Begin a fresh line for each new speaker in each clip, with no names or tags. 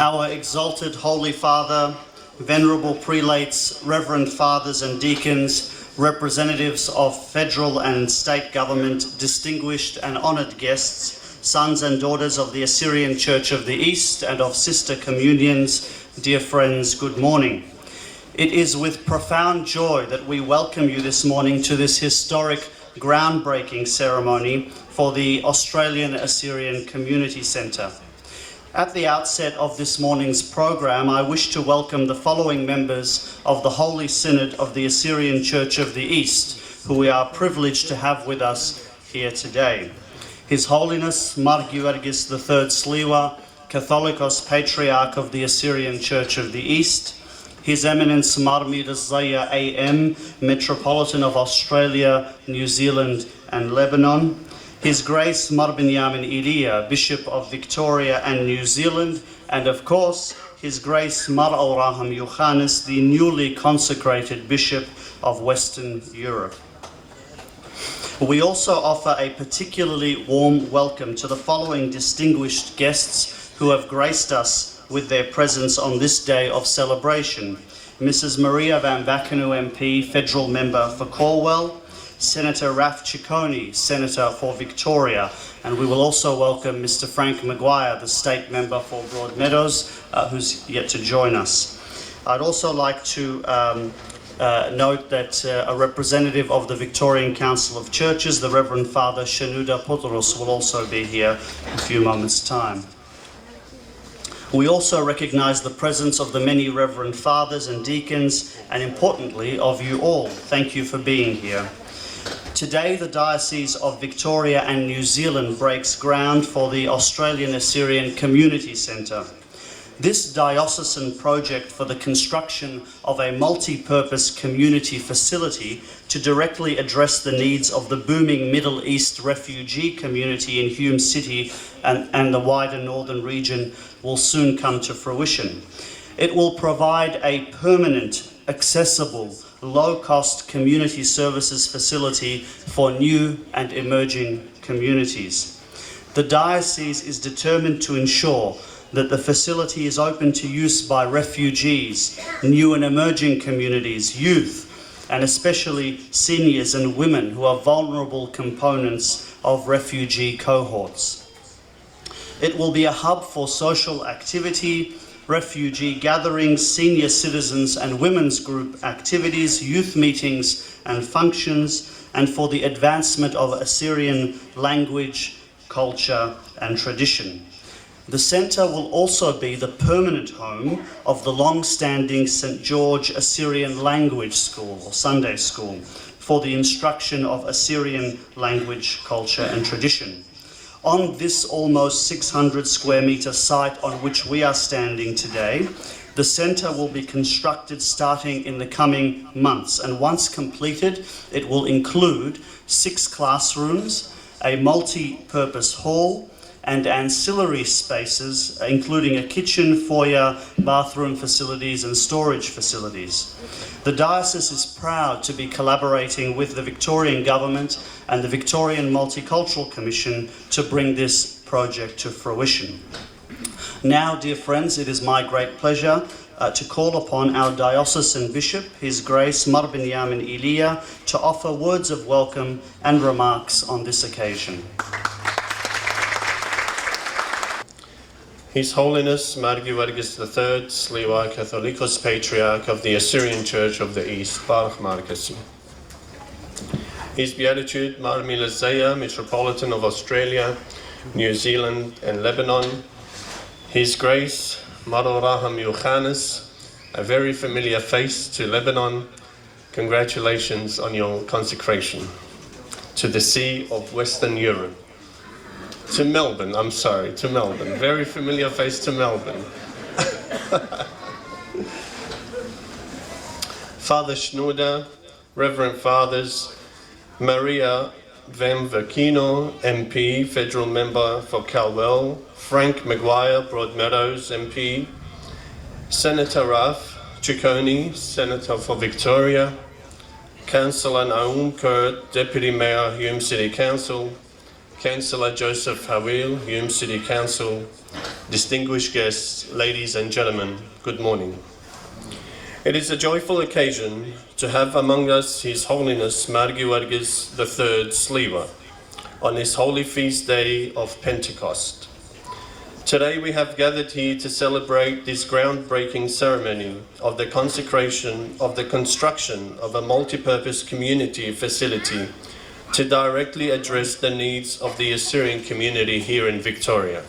Our exalted Holy Father, venerable prelates, reverend fathers and deacons, representatives of federal and state government, distinguished and honoured guests, sons and daughters of the Assyrian Church of the East and of sister communions, dear friends, good morning. It is with profound joy that we welcome you this morning to this historic groundbreaking ceremony for the Australian Assyrian Community Centre. At the outset of this morning's program, I wish to welcome the following members of the Holy Synod of the Assyrian Church of the East, who we are privileged to have with us here today. His Holiness Mar Georgis III Sliwa, Catholicos Patriarch of the Assyrian Church of the East, His Eminence Mar Mirza AM, Metropolitan of Australia, New Zealand and Lebanon, His Grace Mar Binyamin Elia, Bishop of Victoria and New Zealand, and of course, His Grace Mar Auraham Yohannes, the newly consecrated Bishop of Western Europe. We also offer a particularly warm welcome to the following distinguished guests who have graced us with their presence on this day of celebration. Mrs. Maria Van Vakenu MP, Federal Member for Corwell, Senator Raf Ciccone, Senator for Victoria, and we will also welcome Mr. Frank Maguire, the State Member for Broadmeadows, who's yet to join us. I'd also like to note that a representative of the Victorian Council of Churches, the Reverend Father Shenouda Putros, will also be here in a few moments' time. We also recognise the presence of the many Reverend Fathers and Deacons, and importantly, of you all. Thank you for being here. Today, the Diocese of Victoria and New Zealand breaks ground for the Australian Assyrian Community Centre. This diocesan project for the construction of a multi-purpose community facility to directly address the needs of the booming Middle East refugee community in Hume City and the wider northern region will soon come to fruition. It will provide a permanent, accessible, low-cost community services facility for new and emerging communities. The diocese is determined to ensure that the facility is open to use by refugees, new and emerging communities, youth, and especially seniors and women who are vulnerable components of refugee cohorts. It will be a hub for social activity, refugee gatherings, senior citizens and women's group activities, youth meetings and functions, and for the advancement of Assyrian language, culture and tradition. The centre will also be the permanent home of the long-standing St. George Assyrian Language School, or Sunday School, for the instruction of Assyrian language, culture and tradition. On this almost 600 square metre site on which we are standing today, the centre will be constructed starting in the coming months, and once completed, it will include 6 classrooms, a multi-purpose hall, and ancillary spaces, including a kitchen, foyer, bathroom facilities and storage facilities. The diocese is proud to be collaborating with the Victorian Government and the Victorian Multicultural Commission to bring this project to fruition. Now, dear friends, it is my great pleasure to call upon our diocesan bishop, His Grace Mar Binyamin Elia, to offer words of welcome and remarks on this occasion.
His Holiness Mar Georgis III Sliwa, Catholicos Patriarch of the Assyrian Church of the East, Baruch Markasi. His Beatitude Mar Mirza, Metropolitan of Australia, New Zealand and Lebanon. His Grace Mar Auraham Yohannes, a very familiar face to Lebanon. Congratulations on your consecration to the See of Western Europe. To Melbourne, I'm sorry, to Melbourne. Very familiar face to Melbourne. Father Schnoeder, Reverend Fathers, Maria Van Verkino, MP, Federal Member for Calwell, Frank Maguire, Broadmeadows, MP, Senator Ralph Ciccone, Senator for Victoria, Councillor Naum Kurt, Deputy Mayor, Hume City Council, Councillor Joseph Hawil, Hume City Council, distinguished guests, ladies and gentlemen, good morning. It is a joyful occasion to have among us His Holiness Margi Wargis III Sliwa on this holy feast day of Pentecost. Today we have gathered here to celebrate this groundbreaking ceremony of the consecration of the construction of a multi-purpose community facility to directly address the needs of the Assyrian community here in Victoria.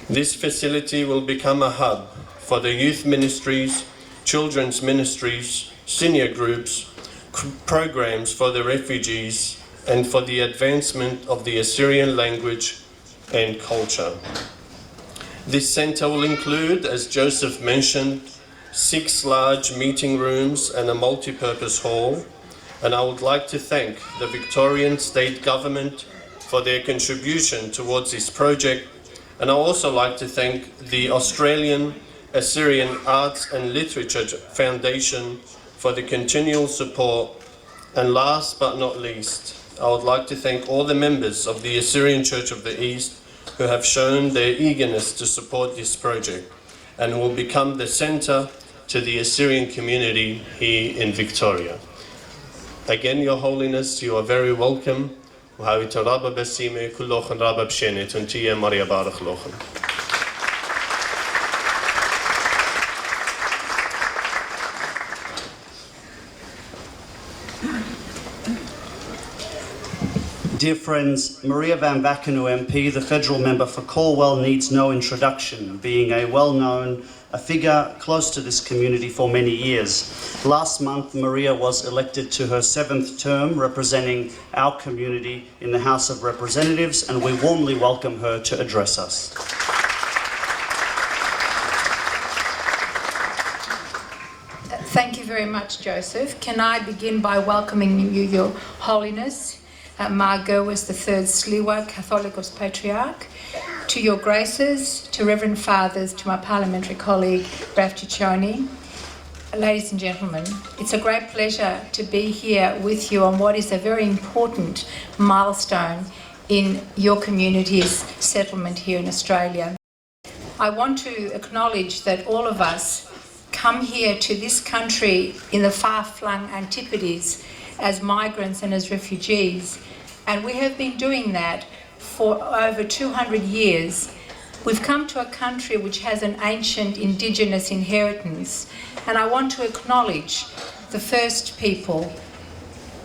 This facility will become a hub for the youth ministries, children's ministries, senior groups, programs for the refugees, and for the advancement of the Assyrian language and culture. This centre will include, as Joseph mentioned, 6 large meeting rooms and a multi-purpose hall, and I would like to thank the Victorian State Government for their contribution towards this project, and I also like to thank the Australian Assyrian Arts and Literature Foundation for the continual support, and last but not least, I would like to thank all the members of the Assyrian Church of the East who have shown their eagerness to support this project and will become the centre to the Assyrian community here in Victoria. Again, Your Holiness, you are very welcome.
Dear friends, Maria Van Vakenu MP, the federal member for Calwell, needs no introduction, being a figure close to this community for many years. Last month, Maria was elected to her 7th term representing our community in the House of Representatives, and we warmly welcome her to address us.
Thank you very much, Joseph. Can I begin by welcoming you, Your Holiness, Margot as the 3rd Sliwa Catholicos Patriarch, to Your Graces, to Reverend Fathers, to my parliamentary colleague, Ralph Ciccone. Ladies and gentlemen, it's a great pleasure to be here with you on what is a very important milestone in your community's settlement here in Australia. I want to acknowledge that all of us come here to this country in the far-flung antipodes as migrants and as refugees, and we have been doing that for over 200 years. We've come to a country which has an ancient Indigenous inheritance, and I want to acknowledge the first people,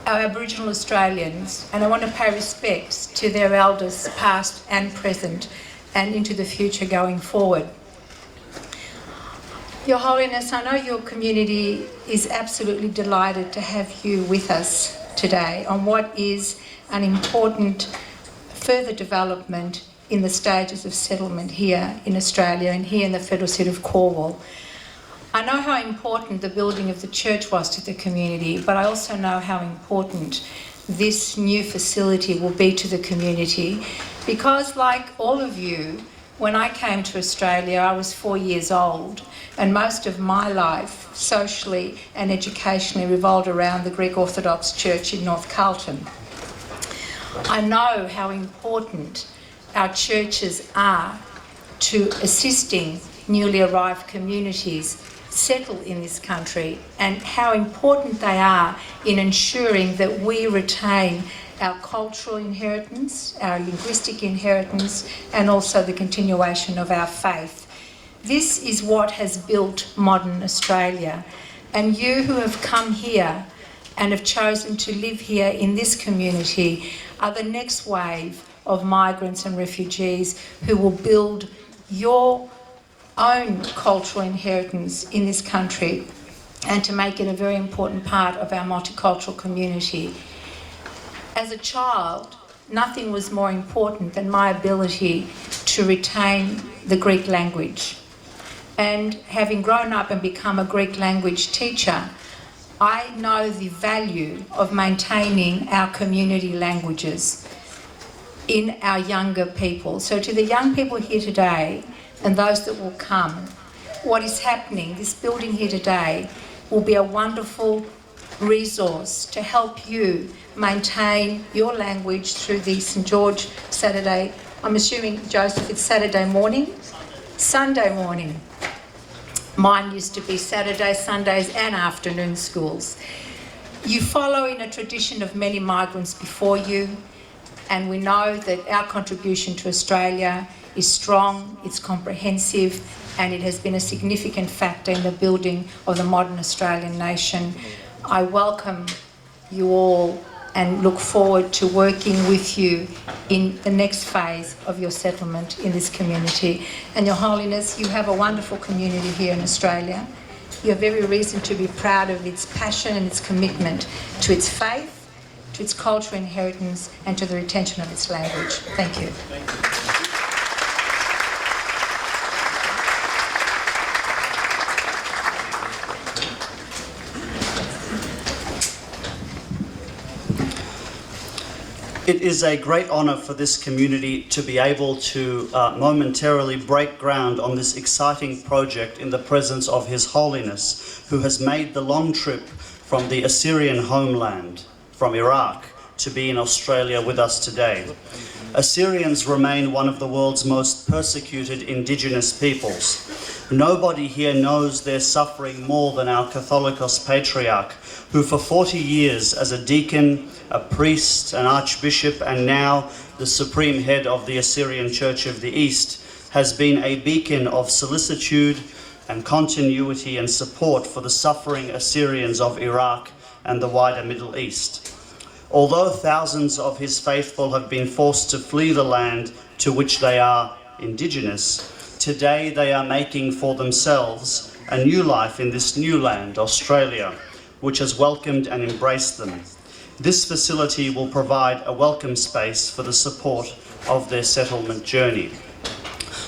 our Aboriginal Australians, and I want to pay respects to their elders past and present and into the future going forward. Your Holiness, I know your community is absolutely delighted to have you with us today on what is an important further development in the stages of settlement here in Australia and here in the Federal City of Calwell. I know how important the building of the church was to the community, but I also know how important this new facility will be to the community, because like all of you, when I came to Australia, I was 4 years old, and most of my life, socially and educationally, revolved around the Greek Orthodox Church in North Carlton. I know how important our churches are to assisting newly arrived communities settle in this country, and how important they are in ensuring that we retain our cultural inheritance, our linguistic inheritance, and also the continuation of our faith. This is what has built modern Australia, and you who have come here and have chosen to live here in this community are the next wave of migrants and refugees who will build your own cultural inheritance in this country and to make it a very important part of our multicultural community. As a child, nothing was more important than my ability to retain the Greek language. And having grown up and become a Greek language teacher, I know the value of maintaining our community languages in our younger people. So to the young people here today and those that will come, what is happening, this building here today, will be a wonderful resource to help you maintain your language through the St George Saturday. I'm assuming, Joseph, it's Saturday morning? Sunday morning. Mine used to be Saturday, Sundays and afternoon schools. You follow in a tradition of many migrants before you, and we know that our contribution to Australia is strong, it's comprehensive, and it has been a significant factor in the building of the modern Australian nation. I welcome you all and look forward to working with you in the next phase of your settlement in this community. And Your Holiness, you have a wonderful community here in Australia. You have every reason to be proud of its passion and its commitment to its faith, to its cultural inheritance, and to the retention of its language. Thank you.
It is a great honour for this community to be able to momentarily break ground on this exciting project in the presence of His Holiness, who has made the long trip from the Assyrian homeland, from Iraq, to be in Australia with us today. Assyrians remain one of the world's most persecuted indigenous peoples. Nobody here knows their suffering more than our Catholicos Patriarch, who for 40 years as a deacon, a priest, an archbishop, and now the supreme head of the Assyrian Church of the East, has been a beacon of solicitude and continuity and support for the suffering Assyrians of Iraq and the wider Middle East. Although thousands of his faithful have been forced to flee the land to which they are indigenous, today they are making for themselves a new life in this new land, Australia, which has welcomed and embraced them. This facility will provide a welcome space for the support of their settlement journey.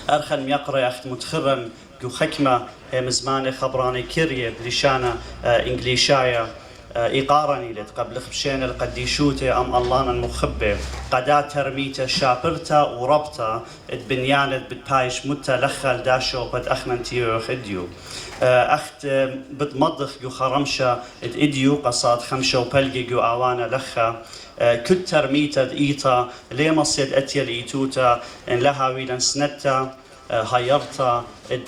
أرخل ميقرأ أخت متخرم جو خكمة مزمان خبراني كيريا بلشانة إنجليشايا إقارني لت قبل خبشين القديشوتة أم الله المخبة قدا ترميته شابرته وربطه البنيانة بتايش متى لخل داشو بد أخننتيو خديو أخت بتمضخ جو خرمشة إديو قصاد خمشة وبلقي جو آوانا لخا كل ترميته إيتا ليه مصيد أتيا لإيتوتا إن لها ويلن سنتا هيرتا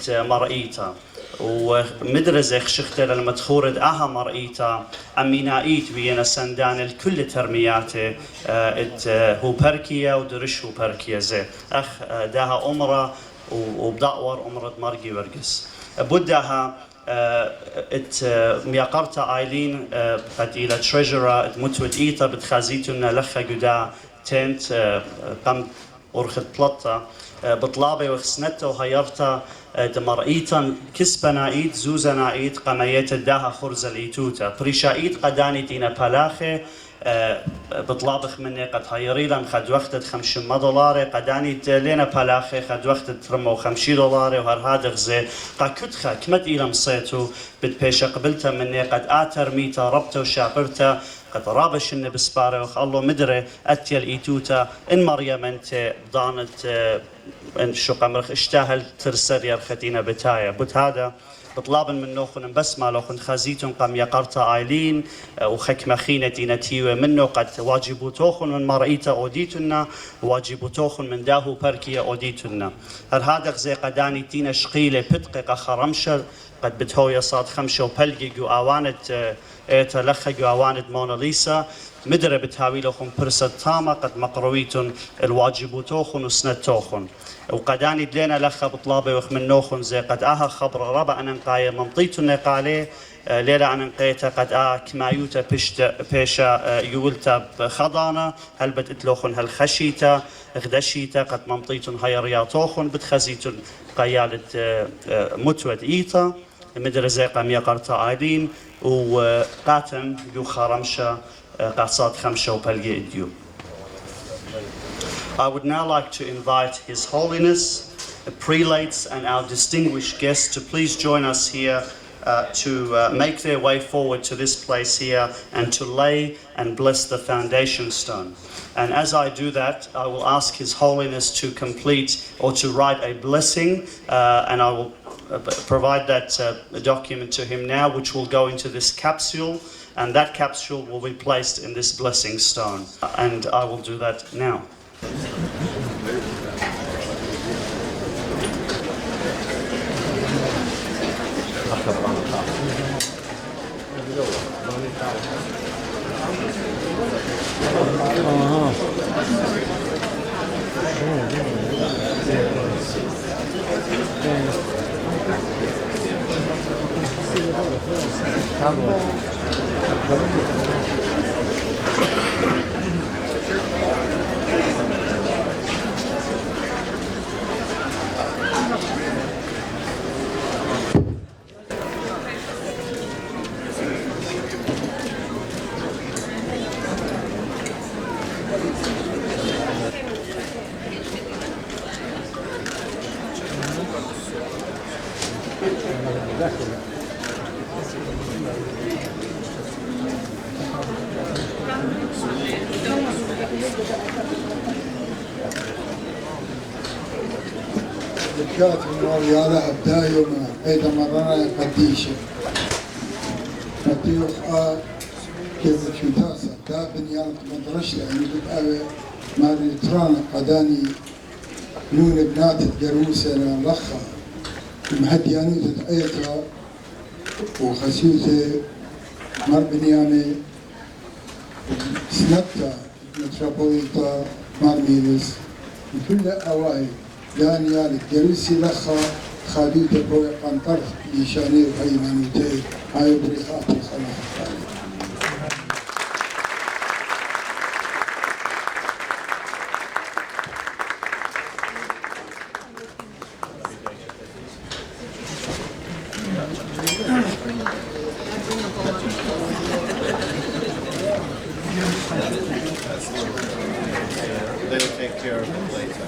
مرئيتا ومدرزة خشختة للمدخورد أها مرئيتا أمينائيت بينا سندان الكل ترمياته هو بركية ودرش هو بركية زي أخ داها أمرة وبدأور أمرة مرقي ورقس بدها ميقرتا آيلين قد إلى تريجرا متود إيتا بتخازيتنا لخا قدا تنت قم أرخد بلطة بطلابي وخسنته وهيرتا دمرئيتا كسبنايت زوزنايت قميت الداها خرز الإيتوتا بريشايت قداني دينا بالاخي بطلابخ مني قد هيريلا خد وقت $5 قداني لينا بالاخي خد وقت ترمو $50 وهر هذا غزي قا كتخا كمد إلى مصيتو بتبيش قبلتا مني قد آترميتا ربتا وشابرتا قد رابش إن بسبارة وخ الله مدري أتيا الإيتوتا إن مريم أنت ضانت إن شو قمرخ اشتاهل ترسر يرختينا بتايا بوت هذا بطلابن من نوخن بس ما لوخن خزيتون قم يقرتا آيلين وخك مخينة دينتيوة منه قد واجبو توخن من مرئيتا أوديتنا واجبو توخن من داهو بركية أوديتنا هل هذا غزي قداني دينا شقيلة بتقق خرمشة قد بتهوية صاد خمشة وبلقي جو آوانت تلخى جو آوانت موناليسا مدرة بتهاوي لكم برسة تامة قد مقرويتون الواجبو توخن وسنة توخن وقداني دلينا لخا بطلابي وخ من نوخن زي قد آها خبر ربع أنا نقاية ممطيتو نقالي ليلة أنا نقيتها قد كمايوتا بيشا يولتا بخضانة هل بتتلوخن هل خشيتا غدشيتا قد ممطيتون هاي رياطوخن بتخزيتون قيالة متود إيتا مدرة زي قام يقرتا آيلين وقاتم جو خرمشة قاصات خمشة وبلقي إديو I would now like to invite His Holiness, the prelates and our distinguished guests to please join us here to make their way forward to this place here and to lay and bless the foundation stone. And as I do that, I will ask His Holiness to complete or to write a blessing, and I will provide that document to him now, which will go into this capsule, and that capsule will be placed in this blessing stone. And I will do that now.
الكاتب والرياضة أبدايو ما بيت مرنا قديشة قديوخ كيف شداسة دا بنيانة مدرشة يعني بتقابل ماري ترانا قداني نون بنات الجروسة لخا مهديانو تتأيتها وخسيوسة مار بنيانة سنتا مترابوليتا مار ميلس بكل أواهي دانيال الجروسي لخا خاليته بوي قنطر لشانير هيمانوتي هاي بريخات الخلاف الثاني
They'll take care of it later.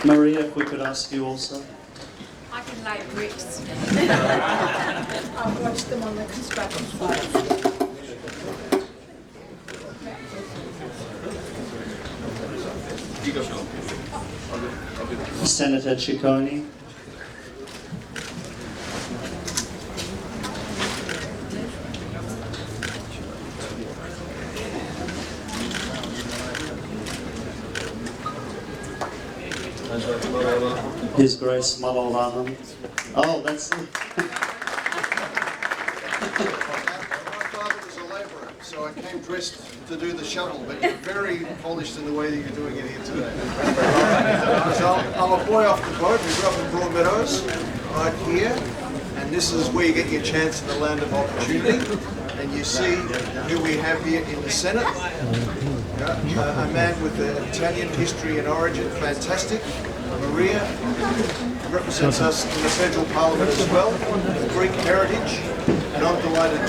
Maria, if we could ask you also.
I can lay bricks. I've watched them on the construction site.
Senator Ciccone. His Grace Malolahan. Oh, that's it.
My father was a labourer, so I came dressed to do the shovel, but you're very polished in the way that you're doing it here today. So I'm a boy off the boat. We grew up in Broadmeadows, right here, and this is where you get your chance in the land of opportunity. And you see who we have here in the Senate. A man with an Italian history and origin, fantastic. Maria represents us in the federal parliament as well, with Greek heritage, and I'm delighted,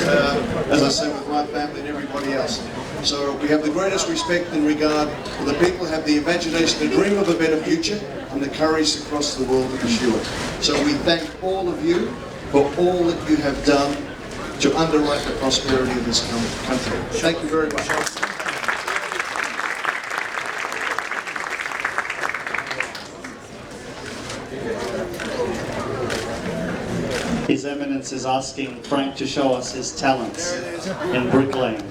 as I said, with my family and everybody else. So we have the greatest respect and regard for the people who have the imagination to dream of a better future and the courage to cross the world to pursue it. So we thank all of you for all that you have done to underwrite the prosperity of this country. Thank you very much.
His Eminence is asking Frank to show us his talents in bricklaying.